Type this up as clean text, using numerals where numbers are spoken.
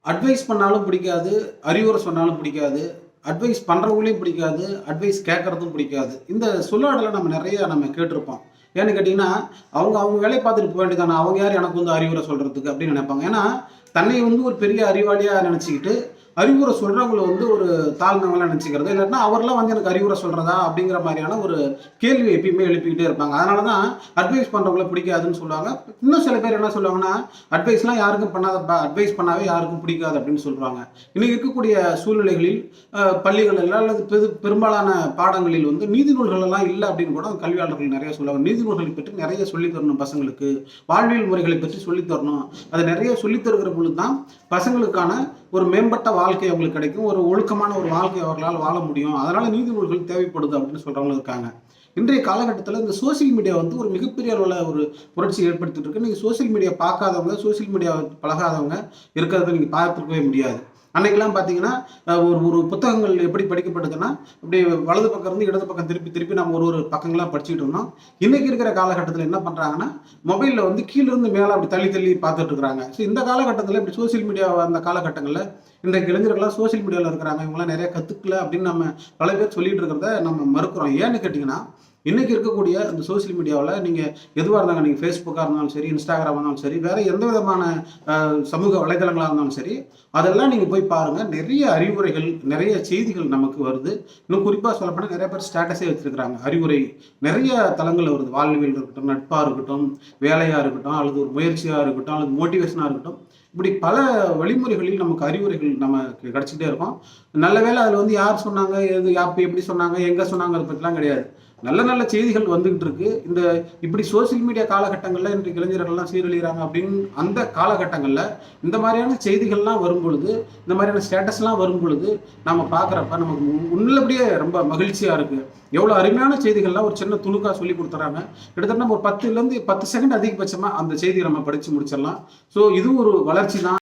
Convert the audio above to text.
Advice பண்ணாலும் பிடிக்காது, அறிவுரை சொன்னாலும் பிடிக்காது, அட்வைஸ் பண்றவங்களையும் பிடிக்காது, அட்வைஸ் கேட்கறதும் பிடிக்காது. இந்த சொல்லாடல நம்ம நெறைய கேட்டிருப்போம். ஏன்னு கேட்டீங்கன்னா, அவங்க அவங்க வேலைய பார்த்துட்டு போ வேண்டியதானே. அவங்க யாரு எனக்கு வந்து அறிவுரை சொல்றதுக்கு அப்படின்னு நெனைப்பாங்க. ஏன்னா, தன்னை வந்து ஒரு பெரிய அறிவாளியா நெனைச்சுக்கிட்டு, அறிவுரை சொல்றவங்கள வந்து ஒரு தாழ்ந்தவங்களா நெனைச்சுக்கிறது. இல்லாட்டினா அவர்லாம் வந்து எனக்கு அறிவுரை சொல்றதா? அப்படிங்கிற மாரியான ஒரு கேள்வி எப்பயுமே எழுப்பிக்கிட்டே இருப்பாங்க. அதனால தான் அட்வைஸ் பண்றவங்கள பிடிக்காதுன்னு சொல்லுவாங்க. இன்னும் சில பேர் என்ன சொல்லுவாங்கன்னா, "அட்வைஸ்லாம் யாருக்கும் பண்ணாதப்பா. அட்வைஸ் பண்ணாவே யாருக்கும் பிடிக்காது" அப்படின்னு சொல்றாங்க. இன்னைக்கு இருக்கக்கூடிய சூழ்நிலைகளில் பள்ளிகள்ல அல்லது பெரும்பாலான பாடங்களில் வந்து நீதி நூல்கள் எல்லாம் இல்ல அப்படின்னு கூட கல்வியாளர்கள் நெறைய சொல்லுவாங்க. நீதி நூல்களை பற்றி நெறைய சொல்லி தரணும் பசங்களுக்கு. வாழ்வியல் முறைகளை பற்றி சொல்லி தரணும். அத நெறைய சொல்லி தருகிற பொழுது தான் பசங்களுக்கான ஒரு மேம்பட்ட வாழ்க்கை அவங்களுக்கு கிடைக்கும். ஒரு ஒழுக்கமான ஒரு வாழ்க்கை அவர்களால் வாழ முடியும். அதனால நீதி நூல்கள் தேவைப்படுது அப்படின்னு சொல்றவங்களும் இருக்காங்க. இன்றைய காலகட்டத்தில இந்த சோசியல் மீடியா வந்து ஒரு மிகப்பெரிய அளவுல ஒரு புரட்சி ஏற்படுத்திட்டு இருக்கு. நீங்க சோசியல் மீடியா பார்க்காதவங்க, சோசியல் மீடியா பழகாதவங்க இருக்கிறத நீங்க பார்த்திருக்கவே முடியாது. அன்னைக்கெல்லாம் பார்த்தீங்கன்னா, ஒரு ஒரு புத்தகங்கள் எப்படி படிக்கப்படுதுன்னா, அப்படியே வலது பக்கம் இருந்து இடது பக்கம் திருப்பி திருப்பி நம்ம ஒரு ஒரு பக்கங்களா படிச்சுக்கிட்டு இருந்தோம். இன்னைக்கு இருக்கிற காலகட்டத்தில என்ன பண்றாங்கன்னா, மொபைல்ல வந்து கீழ இருந்து மேல அப்படி தள்ளி தள்ளி பார்த்துட்டு இருக்கிறாங்க. இந்த காலகட்டத்தில இப்படி சோசியல் மீடியா வந்த காலகட்டங்கள்ல, இன்றைக்கு இளைஞர்கள்லாம் சோசியல் மீடியால இருக்கிறாங்க. இவங்கலாம் நிறைய கத்துக்கல அப்படின்னு நம்ம பல பேர் சொல்லிட்டு இருக்கிறத நம்ம மறுக்கிறோம். ஏன்னு கேட்டீங்கன்னா, இன்னைக்கு இருக்கக்கூடிய அந்த சோசியல் மீடியாவுல நீங்க எதுவா இருந்தாங்க, நீங்க Facebookஆ இருந்தாலும் சரி, Instagramஆ இருந்தாலும் சரி, வேற எந்த விதமான சமூக வலைதளங்களா இருந்தாலும் சரி, அதெல்லாம் நீங்க போய் பாருங்க. நிறைய அறிவுரைகள், நிறைய செய்திகள் நமக்கு வருது. இன்னும் குறிப்பா சொல்லப்போனா நெறைய பேர் ஸ்டேட்டஸே வச்சிருக்கிறாங்க. அறிவுரை நிறைய தளங்கள்ல வருது. வாழ்வியல் இருக்கட்டும், நட்பா இருக்கட்டும், வேலையா இருக்கட்டும், அல்லது ஒரு முயற்சியா இருக்கட்டும், அல்லது மோட்டிவேஷனா இருக்கட்டும். இப்படி பல வழிமுறைகளில் நமக்கு அறிவுரைகள் நமக்கு கிடைச்சுக்கிட்டே இருக்கும். நல்ல வேளை அதுல வந்து யார் சொன்னாங்க, எது யாப் எப்படி சொன்னாங்க, எங்க சொன்னாங்கறத பத்திலாம் கிடையாது. நல்ல நல்ல செய்திகள் வந்துகிட்டு இருக்கு. இந்த இப்படி சோசியல் மீடியா காலகட்டங்கள்ல இன்றைக்கு இளைஞர்கள்லாம் சீரழிறாங்க அப்படின்னு அந்த காலகட்டங்கள்ல இந்த மாதிரியான செய்திகள்லாம் வரும்பொழுது, இந்த மாதிரியான ஸ்டேட்டஸ்லாம் வரும்பொழுது, நாம பார்க்குறப்ப நமக்கு உள்ளபடியே ரொம்ப மகிழ்ச்சியா இருக்கு. எவ்வளோ அருமையான செய்திகள்லாம் ஒரு சின்ன துணுக்கா சொல்லிக் குடுத்துறாங்க. கிட்டத்தட்ட நம்ம ஒரு 10லேருந்து 10 செகண்ட் அதிகபட்சமா அந்த செய்திய நம்ம படிச்சு முடிச்சிடலாம். ஸோ இது ஒரு வளர்ச்சி தான்.